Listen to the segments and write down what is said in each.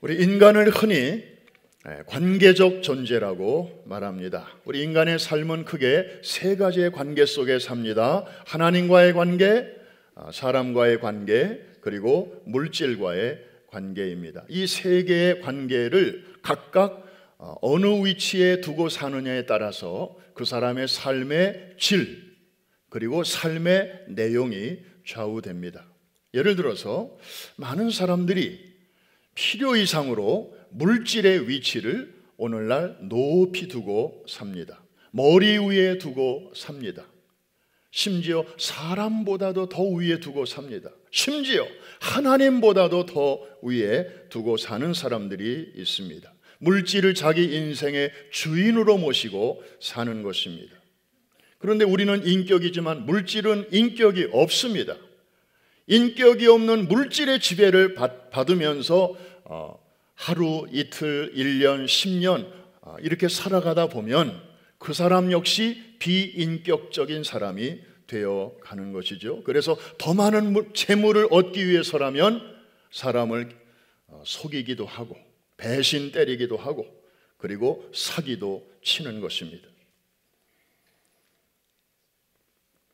우리 인간을 흔히 관계적 존재라고 말합니다. 우리 인간의 삶은 크게 세 가지의 관계 속에 삽니다. 하나님과의 관계, 사람과의 관계, 그리고 물질과의 관계입니다. 이 세 개의 관계를 각각 어느 위치에 두고 사느냐에 따라서 그 사람의 삶의 질, 그리고 삶의 내용이 좌우됩니다. 예를 들어서 많은 사람들이 필요 이상으로 물질의 위치를 오늘날 높이 두고 삽니다. 머리 위에 두고 삽니다. 심지어 사람보다도 더 위에 두고 삽니다. 심지어 하나님보다도 더 위에 두고 사는 사람들이 있습니다. 물질을 자기 인생의 주인으로 모시고 사는 것입니다. 그런데 우리는 인격이지만 물질은 인격이 없습니다. 인격이 없는 물질의 지배를 받으면서 하루, 이틀, 1년, 10년 이렇게 살아가다 보면 그 사람 역시 비인격적인 사람이 되어 가는 것이죠. 그래서 더 많은 재물을 얻기 위해서라면 사람을 속이기도 하고 배신 때리기도 하고 그리고 사기도 치는 것입니다.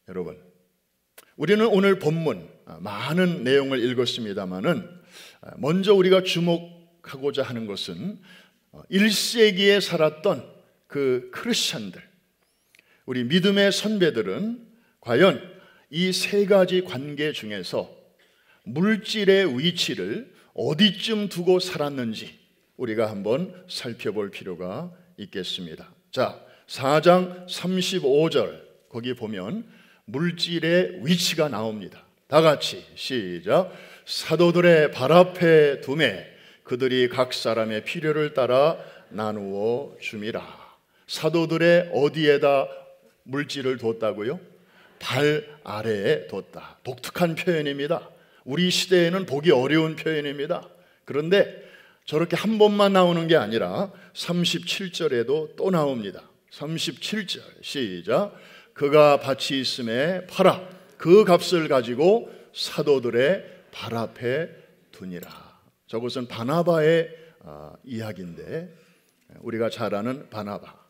여러분, 우리는 오늘 본문 많은 내용을 읽었습니다마는 먼저 우리가 주목하고자 하는 것은 1세기에 살았던 그 크리스천들, 우리 믿음의 선배들은 과연 이 세 가지 관계 중에서 물질의 위치를 어디쯤 두고 살았는지 우리가 한번 살펴볼 필요가 있겠습니다. 자, 4장 35절 거기 보면 물질의 위치가 나옵니다. 다 같이 시작. 사도들의 발 앞에 두매 그들이 각 사람의 필요를 따라 나누어 줌이라. 사도들의 어디에다 물질을 뒀다고요? 발 아래에 뒀다. 독특한 표현입니다. 우리 시대에는 보기 어려운 표현입니다. 그런데 저렇게 한 번만 나오는 게 아니라 37절에도 또 나옵니다. 37절 시작. 그가 밭이 있음에 팔아 그 값을 가지고 사도들의 발 앞에 두니라. 저것은 바나바의 이야기인데 우리가 잘 아는 바나바.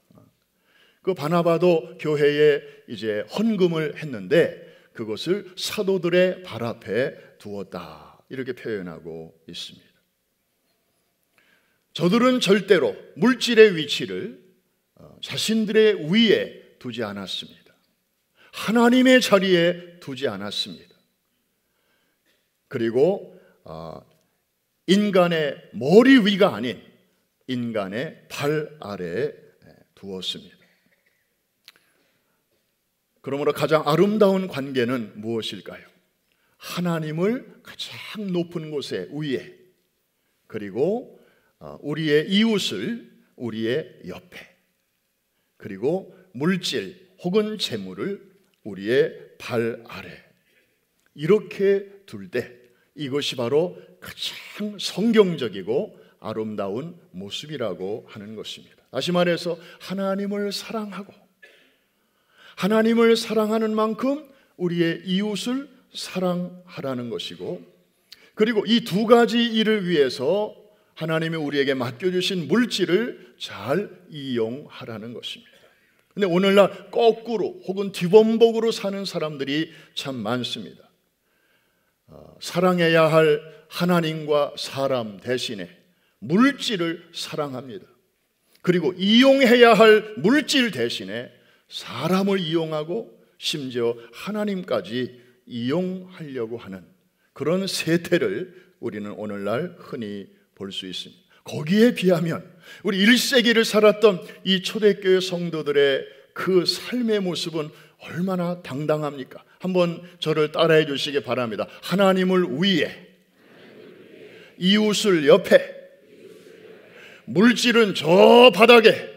그 바나바도 교회에 이제 헌금을 했는데 그것을 사도들의 발 앞에 두었다. 이렇게 표현하고 있습니다. 저들은 절대로 물질의 위치를 자신들의 위에 두지 않았습니다. 하나님의 자리에 두지 않았습니다. 그리고 인간의 머리 위가 아닌 인간의 발 아래에 두었습니다. 그러므로 가장 아름다운 관계는 무엇일까요? 하나님을 가장 높은 곳에 위에, 그리고 우리의 이웃을 우리의 옆에, 그리고 물질 혹은 재물을 우리의 발 아래, 이렇게 둘 때 이것이 바로 가장 성경적이고 아름다운 모습이라고 하는 것입니다. 다시 말해서 하나님을 사랑하고 하나님을 사랑하는 만큼 우리의 이웃을 사랑하라는 것이고, 그리고 이 두 가지 일을 위해서 하나님이 우리에게 맡겨주신 물질을 잘 이용하라는 것입니다. 근데 오늘날 거꾸로 혹은 뒤범벅으로 사는 사람들이 참 많습니다. 사랑해야 할 하나님과 사람 대신에 물질을 사랑합니다. 그리고 이용해야 할 물질 대신에 사람을 이용하고 심지어 하나님까지 이용하려고 하는 그런 세태를 우리는 오늘날 흔히 볼 수 있습니다. 거기에 비하면 우리 1세기를 살았던 이 초대교회 성도들의 그 삶의 모습은 얼마나 당당합니까? 한번 저를 따라해 주시기 바랍니다. 하나님을 위해, 이웃을 옆에, 물질은 저 바닥에.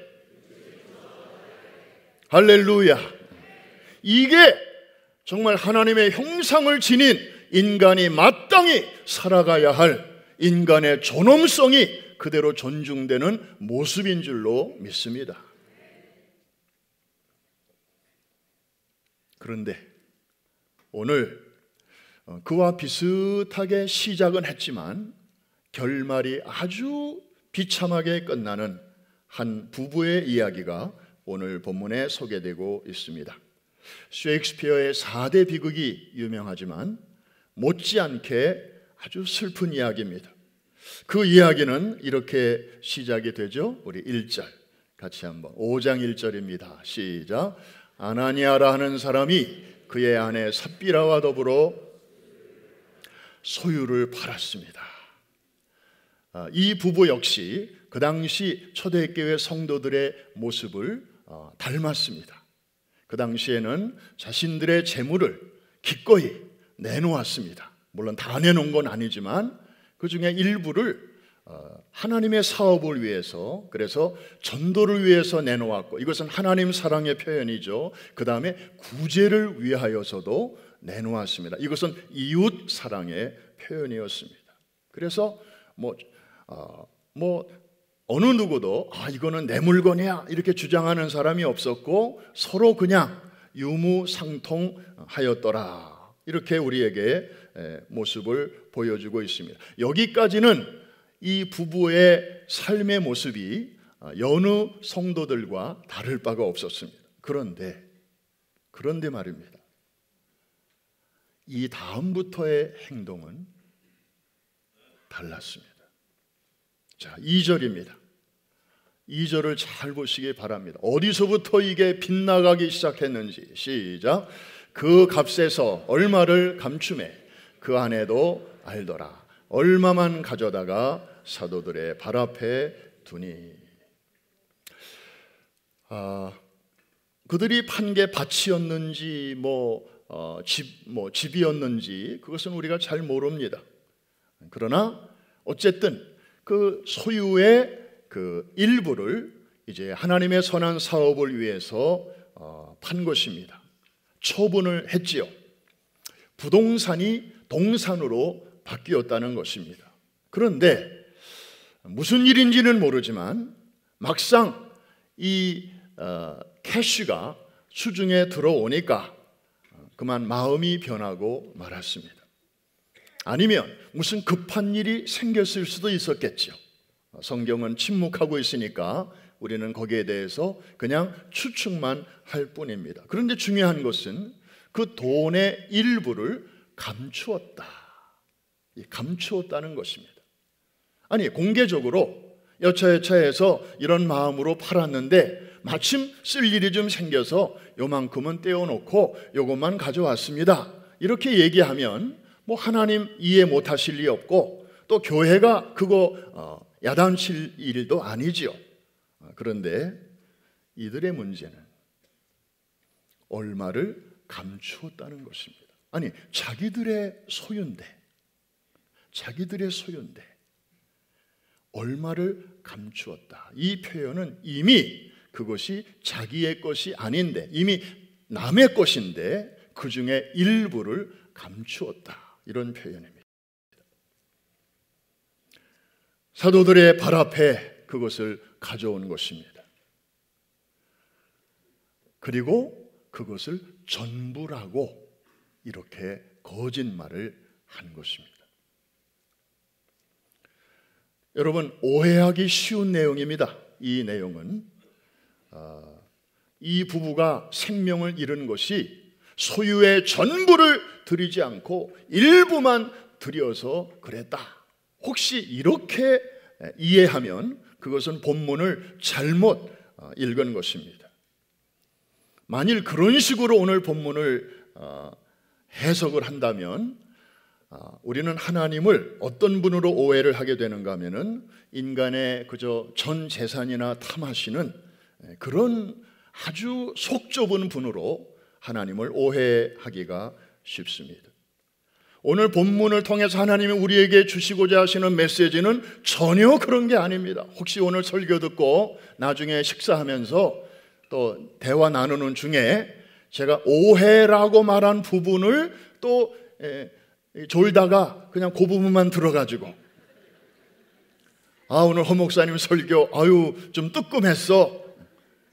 할렐루야. 이게 정말 하나님의 형상을 지닌 인간이 마땅히 살아가야 할 인간의 존엄성이 그대로 존중되는 모습인 줄로 믿습니다. 그런데 오늘 그와 비슷하게 시작은 했지만 결말이 아주 비참하게 끝나는 한 부부의 이야기가 오늘 본문에 소개되고 있습니다. 셰익스피어의 4대 비극이 유명하지만 못지않게 아주 슬픈 이야기입니다. 그 이야기는 이렇게 시작이 되죠. 우리 1절 같이 한번 5장 1절입니다. 시작. 아나니아라 하는 사람이 그의 아내 삽비라와 더불어 소유를 팔았습니다. 이 부부 역시 그 당시 초대교회 성도들의 모습을 닮았습니다. 그 당시에는 자신들의 재물을 기꺼이 내놓았습니다. 물론 다 내놓은 건 아니지만 그 중에 일부를 하나님의 사업을 위해서, 그래서 전도를 위해서 내놓았고, 이것은 하나님 사랑의 표현이죠. 그 다음에 구제를 위하여서도 내놓았습니다. 이것은 이웃 사랑의 표현이었습니다. 그래서 어느 누구도 이거는 내 물건이야 이렇게 주장하는 사람이 없었고, 서로 그냥 유무상통하였더라. 이렇게 우리에게 모습을 보여주고 있습니다. 여기까지는 이 부부의 삶의 모습이 여느 성도들과 다를 바가 없었습니다. 그런데 말입니다. 이 다음부터의 행동은 달랐습니다. 자, 2절입니다. 2절을 잘 보시기 바랍니다. 어디서부터 이게 빗나가기 시작했는지 시작. 그 값에서 얼마를 감추매 그 아내도 알더라. 얼마만 가져다가 사도들의 발 앞에 두니. 그들이 판 게 밭이었는지 집이었는지 그것은 우리가 잘 모릅니다. 그러나 어쨌든 그 소유의 그 일부를 이제 하나님의 선한 사업을 위해서 판 것입니다. 처분을 했지요. 부동산이 동산으로 바뀌었다는 것입니다. 그런데 무슨 일인지는 모르지만 막상 이 캐시가 수중에 들어오니까 그만 마음이 변하고 말았습니다. 아니면 무슨 급한 일이 생겼을 수도 있었겠죠. 성경은 침묵하고 있으니까 우리는 거기에 대해서 그냥 추측만 할 뿐입니다. 그런데 중요한 것은 그 돈의 일부를 감추었다는 것입니다. 아니, 공개적으로 여차여차해서 이런 마음으로 팔았는데 마침 쓸 일이 좀 생겨서 요만큼은 떼어놓고 요것만 가져왔습니다. 이렇게 얘기하면 하나님 이해 못하실 리 없고 또 교회가 그거 야단칠 일도 아니지요. 그런데 이들의 문제는 얼마를 감추었다는 것입니다. 아니, 자기들의 소유인데 얼마를 감추었다. 이 표현은 이미 그것이 자기의 것이 아닌데, 이미 남의 것인데 그 중에 일부를 감추었다. 이런 표현입니다. 사도들의 발 앞에 그것을 가져온 것입니다. 그리고 그것을 전부라고 이렇게 거짓말을 한 것입니다. 여러분, 오해하기 쉬운 내용입니다. 이 내용은 이 부부가 생명을 잃은 것이 소유의 전부를 드리지 않고 일부만 드려서 그랬다. 혹시 이렇게 이해하면 그것은 본문을 잘못 읽은 것입니다. 만일 그런 식으로 오늘 본문을 해석을 한다면 우리는 하나님을 어떤 분으로 오해를 하게 되는가 하면은 인간의 그저 전 재산이나 탐하시는 그런 아주 속 좁은 분으로 하나님을 오해하기가 쉽습니다. 오늘 본문을 통해서 하나님이 우리에게 주시고자 하시는 메시지는 전혀 그런 게 아닙니다. 혹시 오늘 설교 듣고 나중에 식사하면서 또 대화 나누는 중에 제가 오해라고 말한 부분을 또 졸다가 그냥 그 부분만 들어가지고 오늘 허 목사님 설교 좀 뜨끔했어.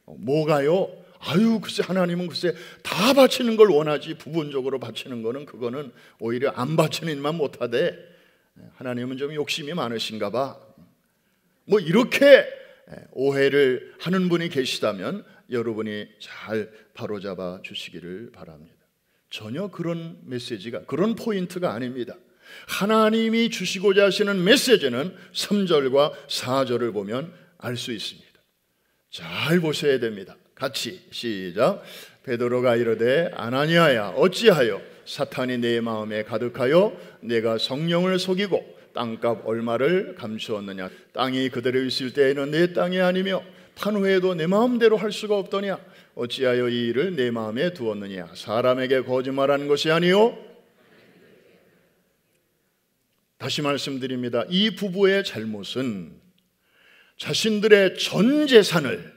뭐가요? 글쎄 하나님은 글쎄 다 바치는 걸 원하지 부분적으로 바치는 거는 그거는 오히려 안 바치는 일만 못하되 하나님은 좀 욕심이 많으신가 봐. 뭐 이렇게 오해를 하는 분이 계시다면 여러분이 잘 바로잡아 주시기를 바랍니다. 전혀 그런 메시지가, 그런 포인트가 아닙니다. 하나님이 주시고자 하시는 메시지는 3절과 4절을 보면 알 수 있습니다. 잘 보셔야 됩니다. 같이 시작. 베드로가 이르되 아나니아야 어찌하여 사탄이 내 마음에 가득하여 내가 성령을 속이고 땅값 얼마를 감추었느냐. 땅이 그대로 있을 때에는 내 땅이 아니며 판 후에도 내 마음대로 할 수가 없더냐. 어찌하여 이 일을 내 마음에 두었느냐. 사람에게 거짓말하는 것이 아니요. 다시 말씀드립니다. 이 부부의 잘못은 자신들의 전 재산을,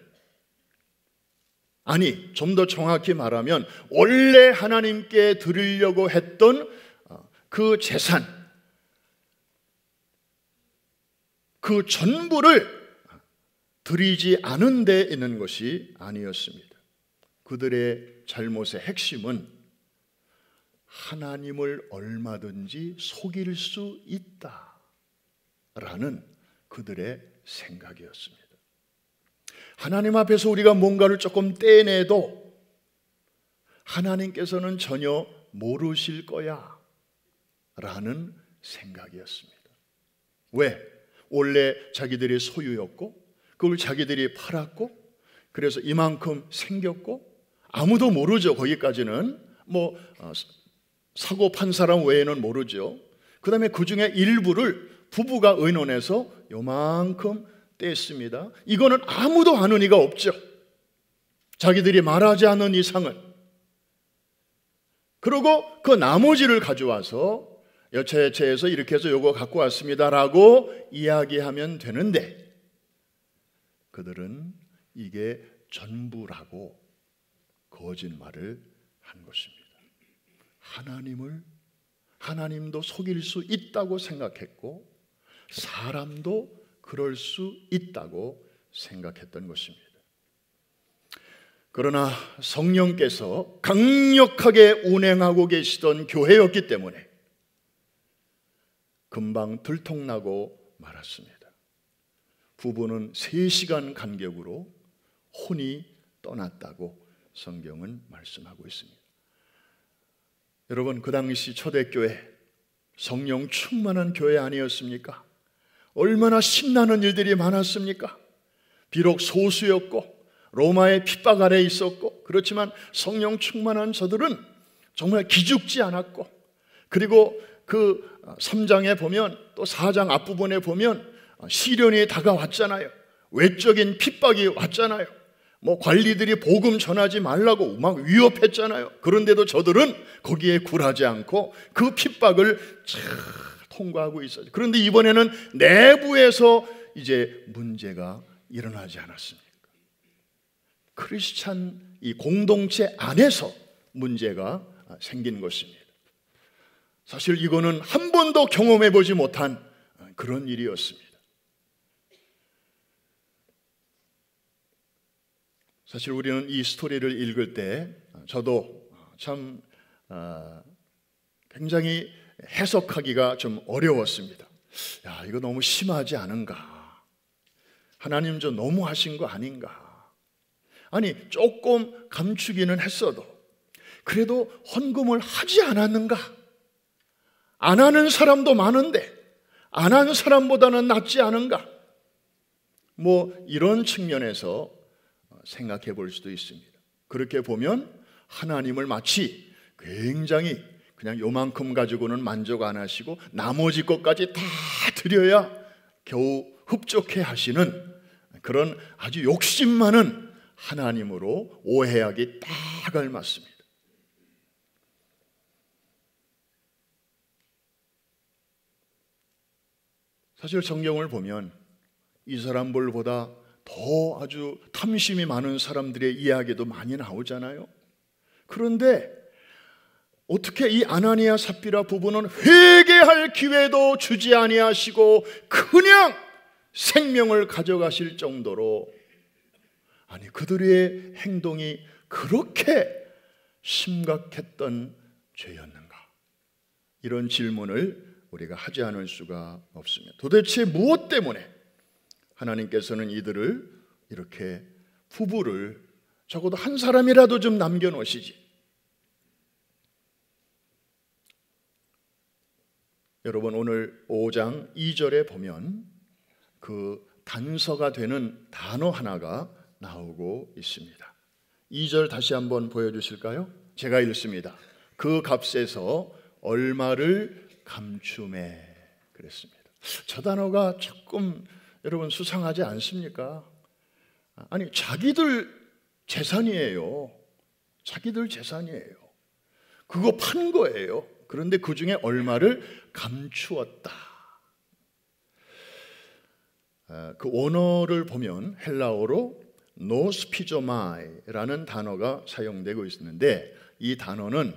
아니 좀 더 정확히 말하면 원래 하나님께 드리려고 했던 그 재산, 그 전부를 드리지 않은 데 있는 것이 아니었습니다. 그들의 잘못의 핵심은 하나님을 얼마든지 속일 수 있다라는 그들의 생각이었습니다. 하나님 앞에서 우리가 뭔가를 조금 떼내도 하나님께서는 전혀 모르실 거야 라는 생각이었습니다. 왜? 원래 자기들이 소유였고 그걸 자기들이 팔았고 그래서 이만큼 생겼고 아무도 모르죠. 거기까지는 뭐 사고 판 사람 외에는 모르죠. 그 다음에 그 중에 일부를 부부가 의논해서 요만큼 뗐습니다. 이거는 아무도 아는 이가 없죠. 자기들이 말하지 않는 이상은. 그리고 그 나머지를 가져와서 여차여차해서 이렇게 해서 요거 갖고 왔습니다라고 이야기하면 되는데 그들은 이게 전부라고 거짓말을 한 것입니다. 하나님도 속일 수 있다고 생각했고 사람도 그럴 수 있다고 생각했던 것입니다. 그러나 성령께서 강력하게 운행하고 계시던 교회였기 때문에 금방 들통나고 말았습니다. 부부는 3시간 간격으로 혼이 떠났다고 성경은 말씀하고 있습니다. 여러분, 그 당시 초대교회 성령 충만한 교회 아니었습니까? 얼마나 신나는 일들이 많았습니까? 비록 소수였고 로마의 핍박 아래에 있었고 그렇지만 성령 충만한 저들은 정말 기죽지 않았고 그리고 그 3장에 보면 또 4장 앞부분에 보면 시련이 다가왔잖아요. 외적인 핍박이 왔잖아요. 뭐 관리들이 복음 전하지 말라고 막 위협했잖아요. 그런데도 저들은 거기에 굴하지 않고 그 핍박을 잘 통과하고 있었죠. 그런데 이번에는 내부에서 이제 문제가 일어나지 않았습니까? 크리스찬 이 공동체 안에서 문제가 생긴 것입니다. 사실 이거는 한 번도 경험해 보지 못한 그런 일이었습니다. 사실 우리는 이 스토리를 읽을 때 저도 참 굉장히 해석하기가 좀 어려웠습니다. 야, 이거 너무 심하지 않은가? 하나님 좀 너무 하신 거 아닌가? 아니, 조금 감추기는 했어도 그래도 헌금을 하지 않았는가? 안 하는 사람도 많은데 안 하는 사람보다는 낫지 않은가? 뭐 이런 측면에서 생각해 볼 수도 있습니다. 그렇게 보면 하나님을 마치 굉장히 그냥 요만큼 가지고는 만족 안 하시고 나머지 것까지 다 드려야 겨우 흡족해 하시는 그런 아주 욕심 많은 하나님으로 오해하기 딱 알맞습니다. 사실 성경을 보면 이 사람들보다 더 아주 탐심이 많은 사람들의 이야기도 많이 나오잖아요. 그런데 어떻게 이 아나니아 삽비라 부부는 회개할 기회도 주지 아니하시고 그냥 생명을 가져가실 정도로, 아니 그들의 행동이 그렇게 심각했던 죄였는가? 이런 질문을 우리가 하지 않을 수가 없습니다. 도대체 무엇 때문에 하나님께서는 이들을 이렇게 부부를 적어도 한 사람이라도 좀 남겨놓으시지? 여러분, 오늘 5장 2절에 보면 그 단서가 되는 단어 하나가 나오고 있습니다. 2절 다시 한번 보여주실까요? 제가 읽습니다. 그 값에서 얼마를 감추매 그랬습니다. 저 단어가 조금 여러분 수상하지 않습니까? 아니, 자기들 재산이에요. 자기들 재산이에요. 그거 판 거예요. 그런데 그 중에 얼마를 감추었다. 그 원어를 보면 헬라어로 노스피조마이라는 단어가 사용되고 있는데 이 단어는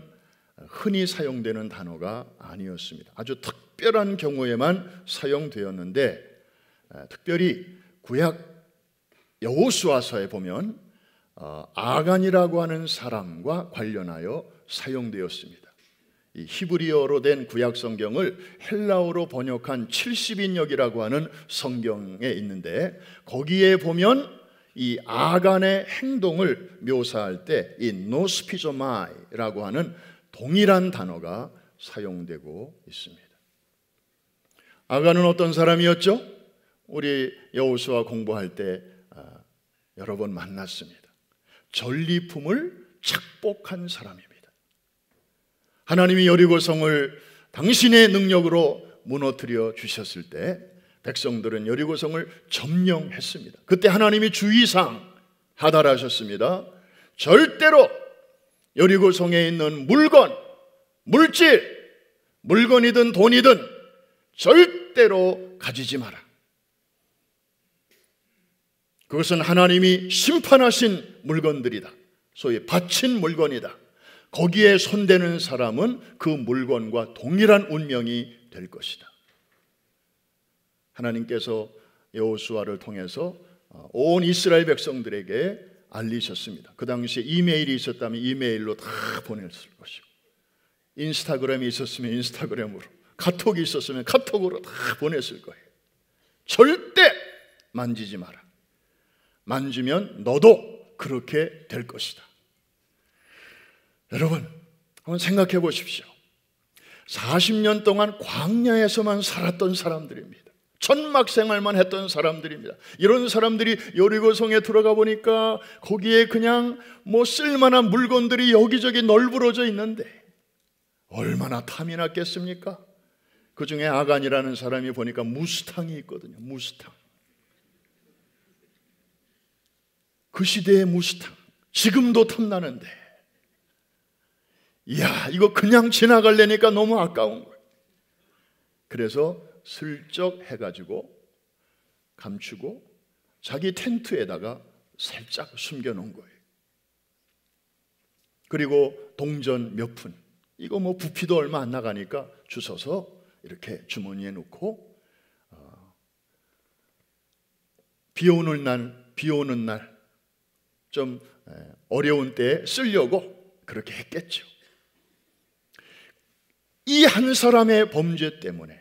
흔히 사용되는 단어가 아니었습니다. 아주 특별한 경우에만 사용되었는데 특별히 구약 여호수아서에 보면 아간이라고 하는 사람과 관련하여 사용되었습니다. 이 히브리어로 된 구약 성경을 헬라어로 번역한 70인역이라고 하는 성경에 있는데 거기에 보면 이 아간의 행동을 묘사할 때 이 노스피조마이라고 하는 동일한 단어가 사용되고 있습니다. 아간은 어떤 사람이었죠? 우리 여호수아 공부할 때 여러 번 만났습니다. 전리품을 착복한 사람입니다. 하나님이 여리고성을 당신의 능력으로 무너뜨려 주셨을 때 백성들은 여리고성을 점령했습니다. 그때 하나님이 주의사항 하달하셨습니다. 절대로 여리고성에 있는 물건, 물질, 물건이든 돈이든 절대로 가지지 마라. 그것은 하나님이 심판하신 물건들이다. 소위 바친 물건이다. 거기에 손대는 사람은 그 물건과 동일한 운명이 될 것이다. 하나님께서 여호수아를 통해서 온 이스라엘 백성들에게 알리셨습니다. 그 당시에 이메일이 있었다면 이메일로 다 보냈을 것이고, 인스타그램이 있었으면 인스타그램으로, 카톡이 있었으면 카톡으로 다 보냈을 거예요. 절대 만지지 마라. 만지면 너도 그렇게 될 것이다. 여러분, 한번 생각해 보십시오. 40년 동안 광야에서만 살았던 사람들입니다. 천막 생활만 했던 사람들입니다. 이런 사람들이 여리고성에 들어가 보니까 거기에 그냥 뭐 쓸만한 물건들이 여기저기 널브러져 있는데 얼마나 탐이 났겠습니까? 그 중에 아간이라는 사람이 보니까 무스탕이 있거든요. 무스탕. 그 시대의 무스탕. 지금도 탐나는데, 이야, 이거 그냥 지나가려니까 너무 아까운 거예요. 그래서 슬쩍 해가지고 감추고 자기 텐트에다가 살짝 숨겨놓은 거예요. 그리고 동전 몇 푼, 이거 뭐 부피도 얼마 안 나가니까 주워서 이렇게 주머니에 넣고 비 오는 날 좀 어려운 때에 쓰려고 그렇게 했겠죠. 이 한 사람의 범죄 때문에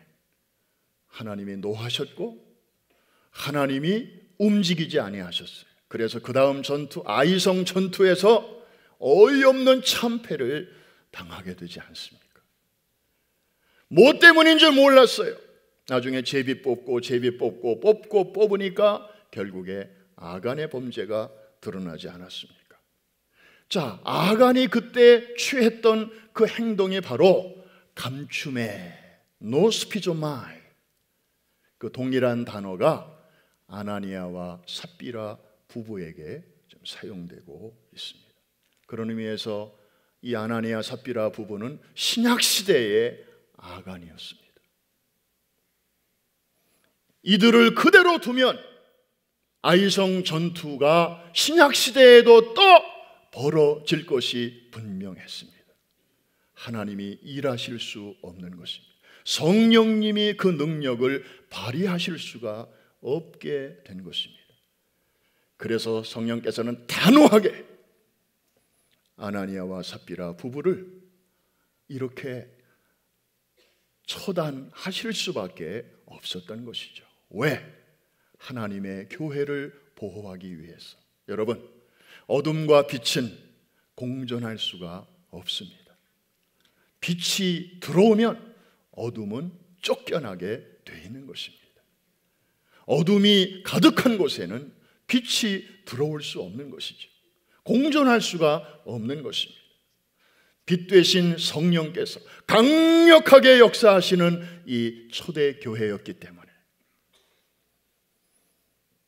하나님이 노하셨고 하나님이 움직이지 아니하셨어요. 그래서 그 다음 전투, 아이성 전투에서 어이없는 참패를 당하게 되지 않습니까? 뭐 때문인 줄 몰랐어요. 나중에 제비 뽑고 뽑으니까 결국에 아간의 범죄가 드러나지 않았습니까? 자, 아간이 그때 취했던 그 행동이 바로 감춤의 노스피조마이, 그 동일한 단어가 아나니아와 삽비라 부부에게 좀 사용되고 있습니다. 그런 의미에서 이 아나니아 삽비라 부부는 신약시대의 아간이었습니다. 이들을 그대로 두면 아이성 전투가 신약시대에도 또 벌어질 것이 분명했습니다. 하나님이 일하실 수 없는 것입니다. 성령님이 그 능력을 발휘하실 수가 없게 된 것입니다. 그래서 성령께서는 단호하게 아나니아와 삽비라 부부를 이렇게 처단하실 수밖에 없었던 것이죠. 왜? 하나님의 교회를 보호하기 위해서. 여러분, 어둠과 빛은 공존할 수가 없습니다. 빛이 들어오면 어둠은 쫓겨나게 돼 있는 것입니다. 어둠이 가득한 곳에는 빛이 들어올 수 없는 것이죠. 공존할 수가 없는 것입니다. 빛 되신 성령께서 강력하게 역사하시는 이 초대 교회였기 때문에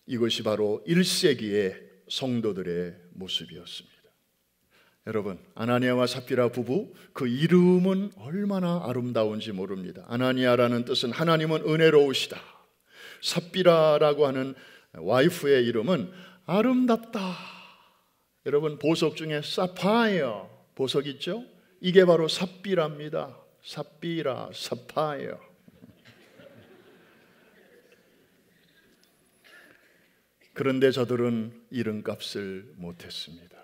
이것이 바로 1세기의 성도들의 모습이었습니다. 여러분, 아나니아와 삽비라 부부, 그 이름은 얼마나 아름다운지 모릅니다. 아나니아라는 뜻은 하나님은 은혜로우시다. 삽비라라고 하는 와이프의 이름은 아름답다. 여러분, 보석 중에 사파이어 보석 있죠? 이게 바로 삽비라입니다. 삽비라, 사파이어. 그런데 저들은 이름값을 못했습니다.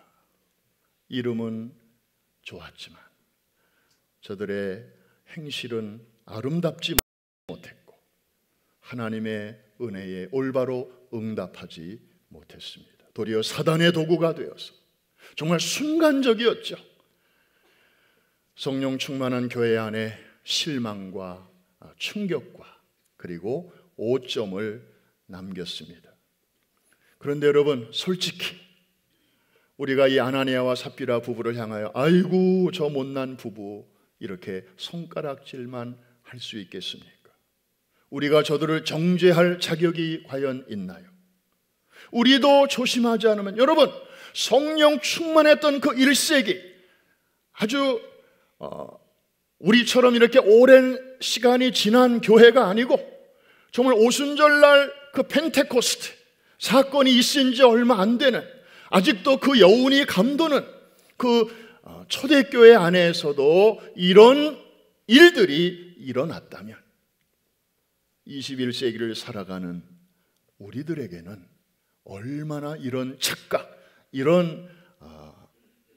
이름은 좋았지만 저들의 행실은 아름답지 못했고 하나님의 은혜에 올바로 응답하지 못했습니다. 도리어 사단의 도구가 되어서 정말 순간적이었죠. 성령 충만한 교회 안에 실망과 충격과 그리고 오점을 남겼습니다. 그런데 여러분, 솔직히 우리가 이 아나니아와 삽비라 부부를 향하여 아이고 저 못난 부부 이렇게 손가락질만 할 수 있겠습니까? 우리가 저들을 정죄할 자격이 과연 있나요? 우리도 조심하지 않으면, 여러분, 성령 충만했던 그 1세기 아주 우리처럼 이렇게 오랜 시간이 지난 교회가 아니고 정말 오순절날 그 펜테코스트 사건이 있은 지 얼마 안 되는, 아직도 그 여운이 감도는 그 초대교회 안에서도 이런 일들이 일어났다면 21세기를 살아가는 우리들에게는 얼마나 이런 착각, 이런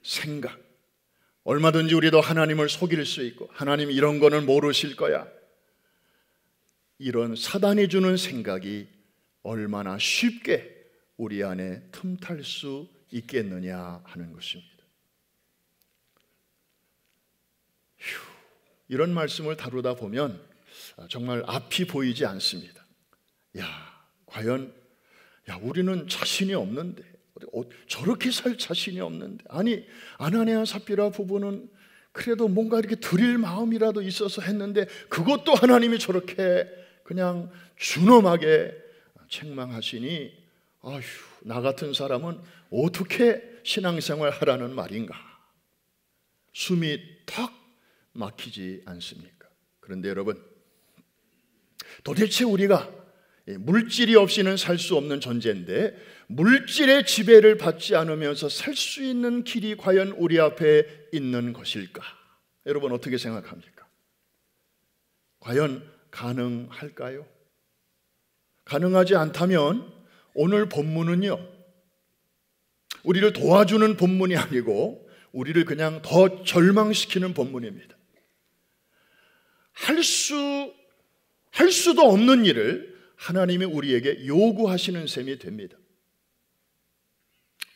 생각, 얼마든지 우리도 하나님을 속일 수 있고 하나님 이런 거는 모르실 거야, 이런 사단이 주는 생각이 얼마나 쉽게 우리 안에 틈탈 수 있겠느냐 하는 것입니다. 이런 말씀을 다루다 보면 정말 앞이 보이지 않습니다. 과연 우리는 자신이 없는데, 저렇게 살 자신이 없는데, 아니 아나니아 삽비라 부부는 그래도 뭔가 이렇게 드릴 마음이라도 있어서 했는데 그것도 하나님이 저렇게 그냥 준엄하게 책망하시니 나 같은 사람은 어떻게 신앙생활 하라는 말인가, 숨이 턱 막히지 않습니까? 그런데 여러분, 도대체 우리가 물질이 없이는 살 수 없는 존재인데 물질의 지배를 받지 않으면서 살 수 있는 길이 과연 우리 앞에 있는 것일까? 여러분 어떻게 생각합니까? 과연 가능할까요? 가능하지 않다면 오늘 본문은요, 우리를 도와주는 본문이 아니고 우리를 그냥 더 절망시키는 본문입니다. 할 수도 없는 일을 하나님이 우리에게 요구하시는 셈이 됩니다.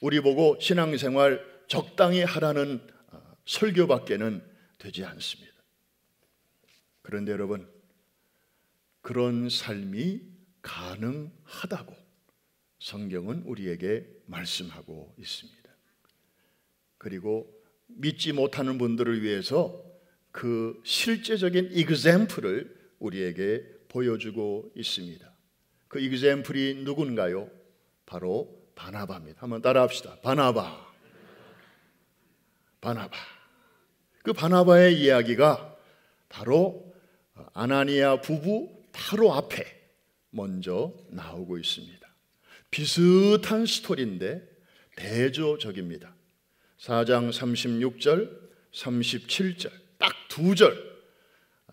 우리 보고 신앙생활 적당히 하라는 설교밖에는 되지 않습니다. 그런데 여러분, 그런 삶이 가능하다고 성경은 우리에게 말씀하고 있습니다. 그리고 믿지 못하는 분들을 위해서 그 실제적인 example을 우리에게 보여주고 있습니다. 그 example이 누군가요? 바로 바나바입니다. 한번 따라합시다. 바나바. 그 바나바의 이야기가 바로 아나니아 부부 바로 앞에 먼저 나오고 있습니다. 비슷한 스토리인데 대조적입니다. 4장 36절, 37절 딱 2절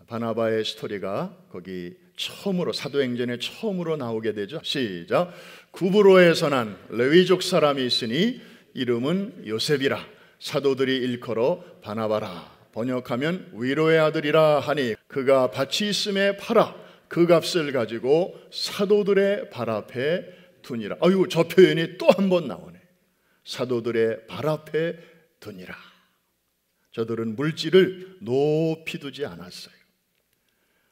바나바의 스토리가 거기 처음으로, 사도행전에 처음으로 나오게 되죠. 시작. 구브로에서 난 레위족 사람이 있으니 이름은 요셉이라, 사도들이 일컬어 바나바라 번역하면 위로의 아들이라 하니 그가 밭이 있음에 팔아 그 값을 가지고 사도들의 발 앞에 두니라. 아유, 저 표현이 또 한 번 나오네. 사도들의 발 앞에 두니라. 저들은 물질을 높이 두지 않았어요.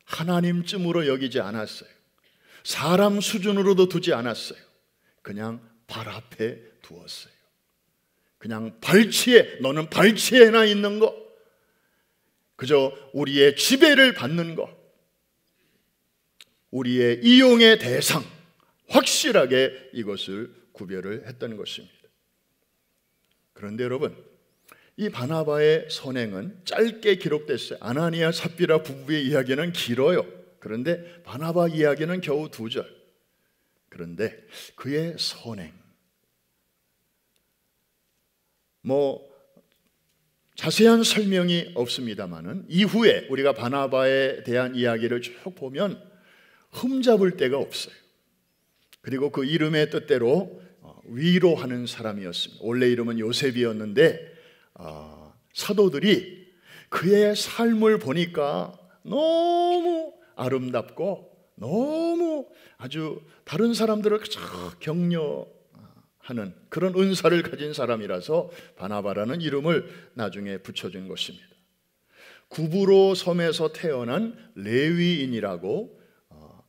하나님쯤으로 여기지 않았어요. 사람 수준으로도 두지 않았어요. 그냥 발 앞에 두었어요. 그냥 발치에, 너는 발치에나 있는 거, 그저 우리의 지배를 받는 것, 우리의 이용의 대상, 확실하게 이것을 구별을 했던 것입니다. 그런데 여러분, 이 바나바의 선행은 짧게 기록됐어요. 아나니아 삽비라 부부의 이야기는 길어요. 그런데 바나바 이야기는 겨우 2절. 그런데 그의 선행, 자세한 설명이 없습니다만은 이후에 우리가 바나바에 대한 이야기를 쭉 보면 흠잡을 데가 없어요. 그리고 그 이름의 뜻대로 위로하는 사람이었습니다. 원래 이름은 요셉이었는데 사도들이 그의 삶을 보니까 너무 아름답고 너무 아주 다른 사람들을 격려하는 그런 은사를 가진 사람이라서 바나바라는 이름을 나중에 붙여준 것입니다. 구브로 섬에서 태어난 레위인이라고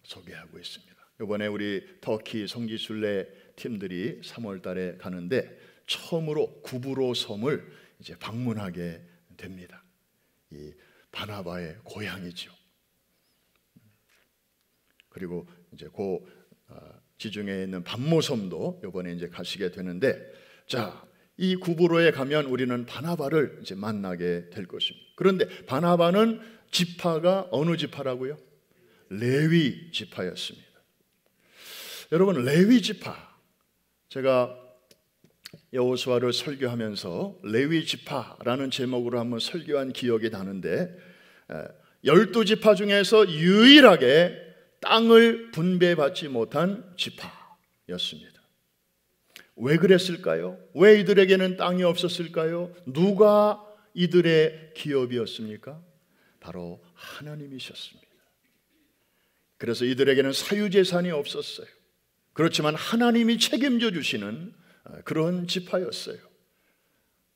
소개하고 있습니다. 이번에 우리 터키 성지순례 팀들이 3월 달에 가는데 처음으로 구브로 섬을 이제 방문하게 됩니다. 이 바나바의 고향이죠. 그리고 이제 지중해에 있는 밤모섬도 이번에 이제 가시게 되는데, 자, 이 구브로에 가면 우리는 바나바를 이제 만나게 될 것입니다. 그런데 바나바는 지파가 어느 지파라고요? 레위 지파였습니다. 여러분, 레위 지파, 제가 여호수아를 설교하면서 레위 지파라는 제목으로 한번 설교한 기억이 나는데 12지파 중에서 유일하게 땅을 분배받지 못한 지파였습니다. 왜 그랬을까요? 왜 이들에게는 땅이 없었을까요? 누가 이들의 기업이었습니까? 바로 하나님이셨습니다. 그래서 이들에게는 사유재산이 없었어요. 그렇지만 하나님이 책임져 주시는 그런 지파였어요.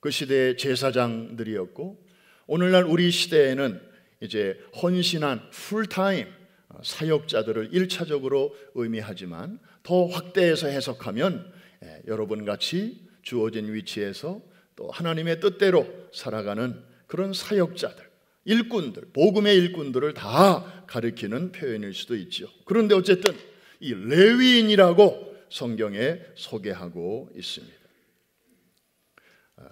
그 시대의 제사장들이었고, 오늘날 우리 시대에는 이제 헌신한 풀타임 사역자들을 1차적으로 의미하지만 더 확대해서 해석하면 여러분 같이 주어진 위치에서 또 하나님의 뜻대로 살아가는 그런 사역자들, 일꾼들, 복음의 일꾼들을 다 가리키는 표현일 수도 있죠. 그런데 어쨌든 이 레위인이라고 성경에 소개하고 있습니다.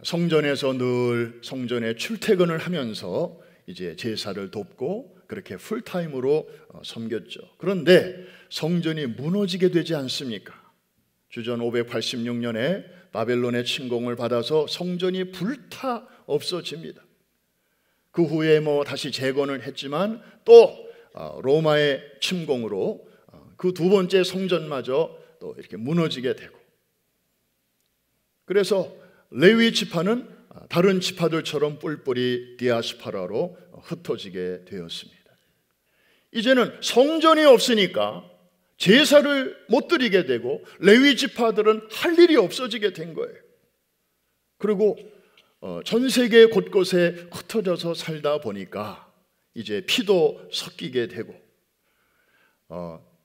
성전에서 늘 성전에 출퇴근을 하면서 이제 제사를 돕고 그렇게 풀타임으로 섬겼죠. 그런데 성전이 무너지게 되지 않습니까? 주전 586년에 바벨론의 침공을 받아서 성전이 불타 없어집니다. 그 후에 다시 재건을 했지만 또 로마의 침공으로 그 2번째 성전마저 또 이렇게 무너지게 되고, 그래서 레위 지파는 다른 지파들처럼 뿔뿔이 디아스파라로 흩어지게 되었습니다. 이제는 성전이 없으니까 제사를 못 드리게 되고 레위 지파들은 할 일이 없어지게 된 거예요. 그리고 전 세계 곳곳에 흩어져서 살다 보니까 이제 피도 섞이게 되고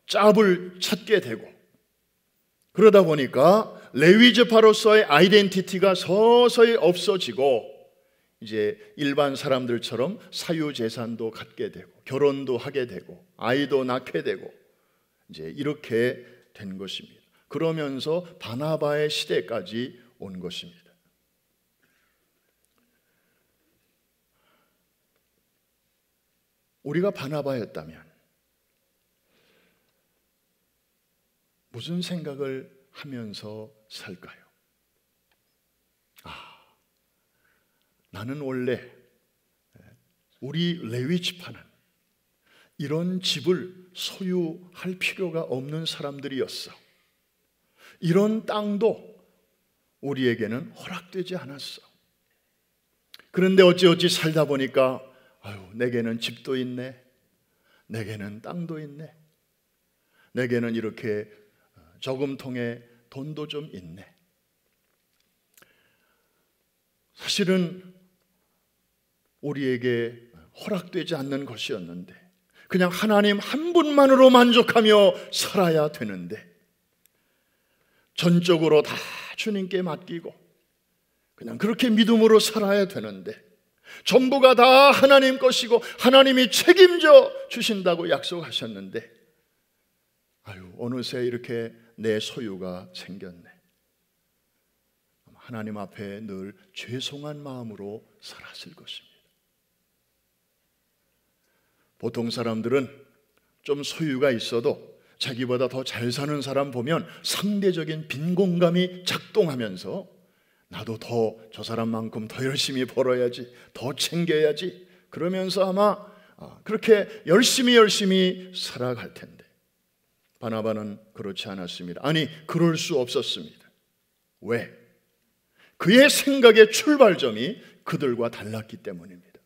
짭을 찾게 되고, 그러다 보니까 레위 지파로서의 아이덴티티가 서서히 없어지고 이제 일반 사람들처럼 사유재산도 갖게 되고 결혼도 하게 되고 아이도 낳게 되고 이제 이렇게 된 것입니다. 그러면서 바나바의 시대까지 온 것입니다. 우리가 바나바였다면 무슨 생각을 하면서 살까요? 나는 원래 우리 레위 지파는 이런 집을 소유할 필요가 없는 사람들이었어. 이런 땅도 우리에게는 허락되지 않았어. 그런데 어찌어찌 살다 보니까 내게는 집도 있네, 내게는 땅도 있네, 내게는 이렇게 저금통에 돈도 좀 있네. 사실은 우리에게 허락되지 않는 것이었는데 그냥 하나님 한 분만으로 만족하며 살아야 되는데, 전적으로 다 주님께 맡기고 그냥 그렇게 믿음으로 살아야 되는데, 전부가 다 하나님 것이고 하나님이 책임져 주신다고 약속하셨는데 어느새 이렇게 내 소유가 생겼네. 하나님 앞에 늘 죄송한 마음으로 살았을 것입니다. 보통 사람들은 좀 소유가 있어도 자기보다 더 잘 사는 사람 보면 상대적인 빈곤감이 작동하면서 나도 더 저 사람만큼 더 열심히 벌어야지, 더 챙겨야지, 그러면서 아마 그렇게 열심히 살아갈 텐데, 바나바는 그렇지 않았습니다. 아니, 그럴 수 없었습니다. 왜? 그의 생각의 출발점이 그들과 달랐기 때문입니다.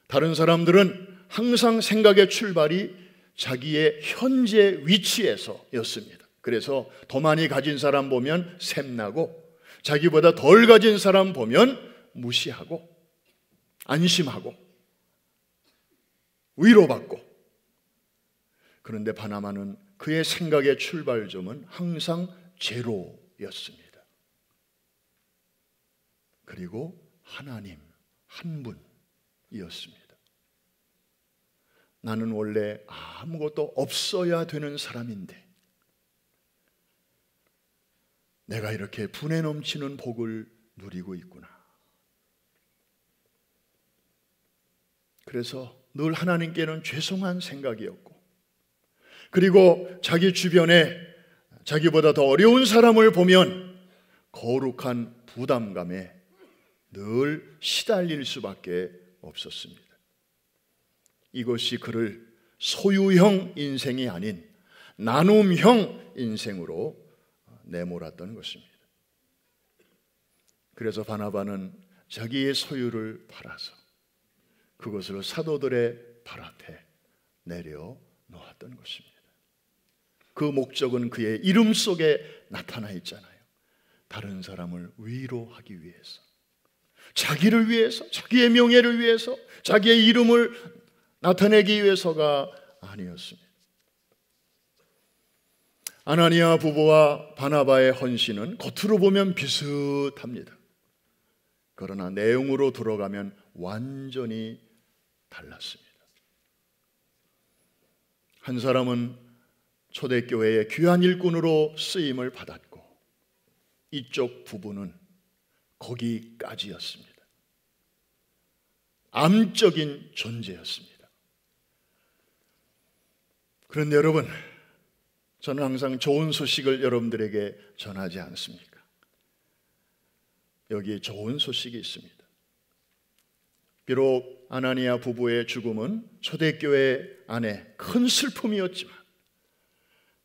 다른 사람들은 항상 생각의 출발이 자기의 현재 위치에서였습니다. 그래서 더 많이 가진 사람 보면 샘나고, 자기보다 덜 가진 사람 보면 무시하고 안심하고 위로받고. 그런데 바나바는 그의 생각의 출발점은 항상 제로였습니다. 그리고 하나님 한 분이었습니다. 나는 원래 아무것도 없어야 되는 사람인데 내가 이렇게 분에 넘치는 복을 누리고 있구나. 그래서 늘 하나님께는 죄송한 생각이었고, 그리고 자기 주변에 자기보다 더 어려운 사람을 보면 거룩한 부담감에 늘 시달릴 수밖에 없었습니다. 이것이 그를 소유형 인생이 아닌 나눔형 인생으로 내몰았던 것입니다. 그래서 바나바는 자기의 소유를 팔아서 그것을 사도들의 발 앞에 내려놓았던 것입니다. 그 목적은 그의 이름 속에 나타나 있잖아요. 다른 사람을 위로하기 위해서, 자기를 위해서, 자기의 명예를 위해서, 자기의 이름을 나타내기 위해서가 아니었습니다. 아나니아 부부와 바나바의 헌신은 겉으로 보면 비슷합니다. 그러나 내용으로 들어가면 완전히 달랐습니다. 한 사람은 초대교회의 귀한 일꾼으로 쓰임을 받았고, 이쪽 부부는 거기까지였습니다. 암적인 존재였습니다. 그런데 여러분, 저는 항상 좋은 소식을 여러분들에게 전하지 않습니까? 여기에 좋은 소식이 있습니다. 비록 아나니아 부부의 죽음은 초대교회 안에 큰 슬픔이었지만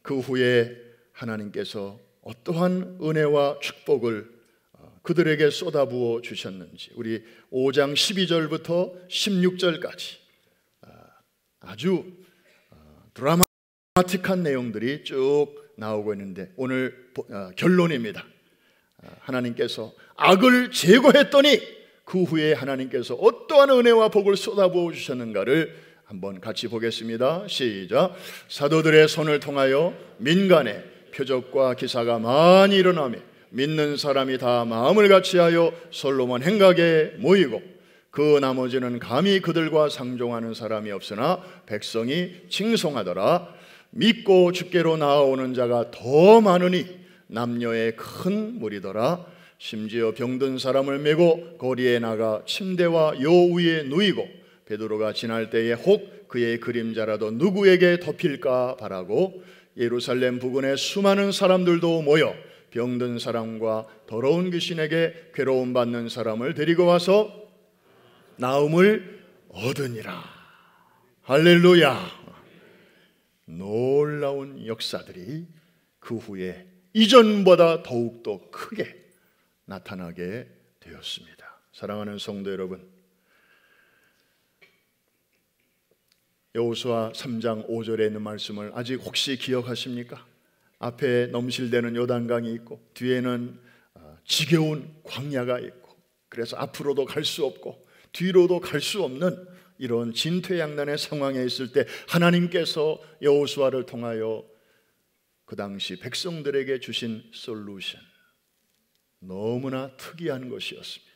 그 후에 하나님께서 어떠한 은혜와 축복을 그들에게 쏟아부어 주셨는지, 우리 5장 12절부터 16절까지 아주 드라마틱한 내용들이 쭉 나오고 있는데, 오늘 결론입니다. 하나님께서 악을 제거했더니 그 후에 하나님께서 어떠한 은혜와 복을 쏟아부어 주셨는가를 한번 같이 보겠습니다. 시작. 사도들의 손을 통하여 민간에 표적과 기사가 많이 일어나며 믿는 사람이 다 마음을 같이하여 솔로몬 행각에 모이고, 그 나머지는 감히 그들과 상종하는 사람이 없으나 백성이 칭송하더라. 믿고 주께로 나아오는 자가 더 많으니 남녀의 큰 무리더라. 심지어 병든 사람을 메고 거리에 나가 침대와 요 위에 누이고 베드로가 지날 때에 혹 그의 그림자라도 누구에게 덮일까 바라고 예루살렘 부근에 수많은 사람들도 모여 병든 사람과 더러운 귀신에게 괴로움 받는 사람을 데리고 와서 나음을 얻으니라. 할렐루야. 놀라운 역사들이 그 후에 이전보다 더욱더 크게 나타나게 되었습니다. 사랑하는 성도 여러분, 여호수아 3장 5절에 있는 말씀을 아직 혹시 기억하십니까? 앞에 넘실대는 요단강이 있고 뒤에는 지겨운 광야가 있고, 그래서 앞으로도 갈 수 없고 뒤로도 갈 수 없는 이런 진퇴양난의 상황에 있을 때 하나님께서 여호수아를 통하여 그 당시 백성들에게 주신 솔루션, 너무나 특이한 것이었습니다.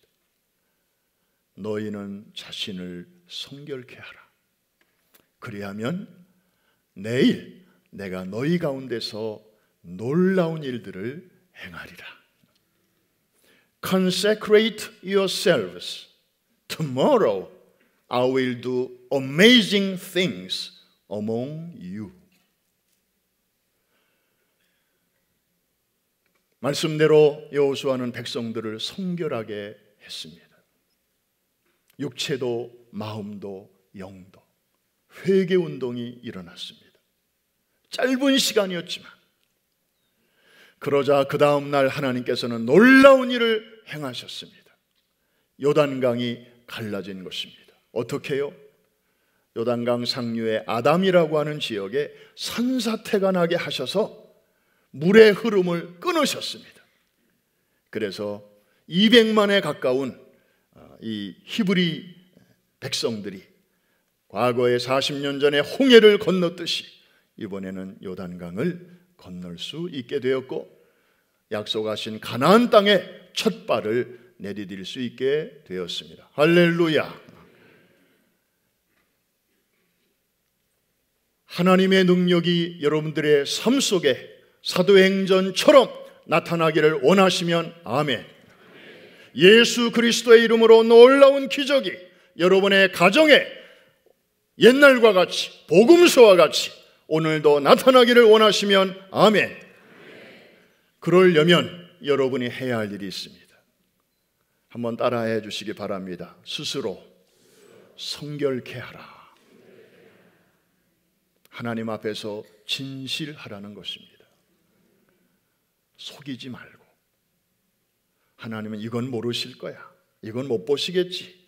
너희는 자신을 성결케 하라. 그리하면 내일 내가 너희 가운데서 놀라운 일들을 행하리라. Consecrate yourselves. Tomorrow I will do amazing things among you. 말씀대로 여호수아는 백성들을 성결하게 했습니다. 육체도 마음도 영도 회개 운동이 일어났습니다. 짧은 시간이었지만, 그러자 그 다음 날 하나님께서는 놀라운 일을 행하셨습니다. 요단강이 갈라진 것입니다. 어떻게요? 요단강 상류의 아담이라고 하는 지역에 산사태가 나게 하셔서 물의 흐름을 끊으셨습니다. 그래서 200만에 가까운 이 히브리 백성들이 과거에 40년 전에 홍해를 건넜듯이 이번에는 요단강을 건널 수 있게 되었고, 약속하신 가나안 땅에 첫 발을 내디딜 수 있게 되었습니다. 할렐루야. 하나님의 능력이 여러분들의 삶 속에 사도행전처럼 나타나기를 원하시면 아멘. 예수 그리스도의 이름으로 놀라운 기적이 여러분의 가정에 옛날과 같이, 복음서와 같이 오늘도 나타나기를 원하시면 아멘. 그러려면 여러분이 해야 할 일이 있습니다. 한번 따라해 주시기 바랍니다. 스스로 성결케 하라. 하나님 앞에서 진실하라는 것입니다. 속이지 말고, 하나님은 이건 모르실 거야, 이건 못 보시겠지.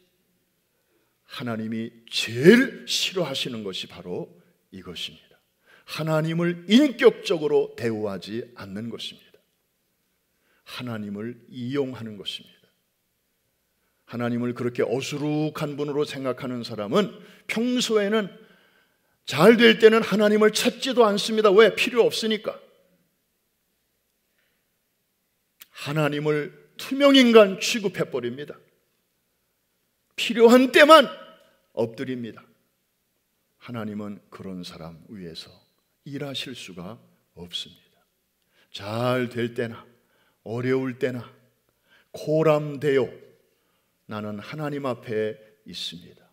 하나님이 제일 싫어하시는 것이 바로 이것입니다. 하나님을 인격적으로 대우하지 않는 것입니다. 하나님을 이용하는 것입니다. 하나님을 그렇게 어수룩한 분으로 생각하는 사람은 평소에는 잘 될 때는 하나님을 찾지도 않습니다. 왜? 필요 없으니까. 하나님을 투명인간 취급해버립니다. 필요한 때만 엎드립니다. 하나님은 그런 사람 위해서 일하실 수가 없습니다. 잘 될 때나 어려울 때나 코람되어 나는 하나님 앞에 있습니다.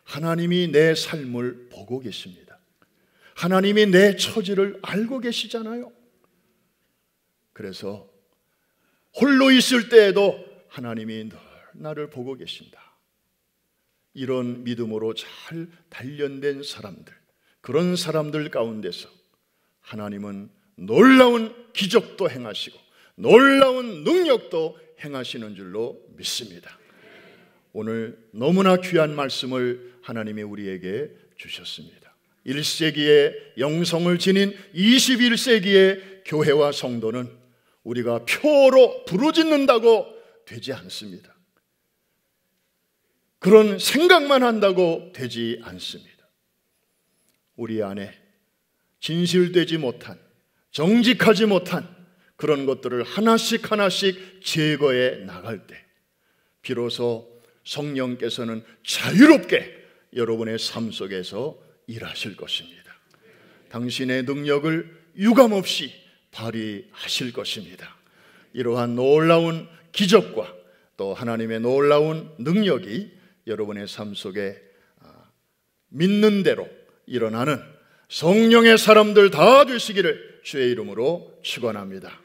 하나님이 내 삶을 보고 계십니다. 하나님이 내 처지를 알고 계시잖아요. 그래서 홀로 있을 때에도 하나님이 늘 나를 보고 계신다. 이런 믿음으로 잘 단련된 사람들, 그런 사람들 가운데서 하나님은 놀라운 기적도 행하시고 놀라운 능력도 행하시는 줄로 믿습니다. 오늘 너무나 귀한 말씀을 하나님이 우리에게 주셨습니다. 1세기의 영성을 지닌 21세기의 교회와 성도는 우리가 표로 부르짖는다고 되지 않습니다. 그런 생각만 한다고 되지 않습니다. 우리 안에 진실되지 못한, 정직하지 못한 그런 것들을 하나씩 하나씩 제거해 나갈 때 비로소 성령께서는 자유롭게 여러분의 삶 속에서 일하실 것입니다. 당신의 능력을 유감없이 발휘하실 것입니다. 이러한 놀라운 기적과 또 하나님의 놀라운 능력이 여러분의 삶 속에 믿는 대로 일어나는 성령의 사람들 다 되시기를 주의 이름으로 축원합니다.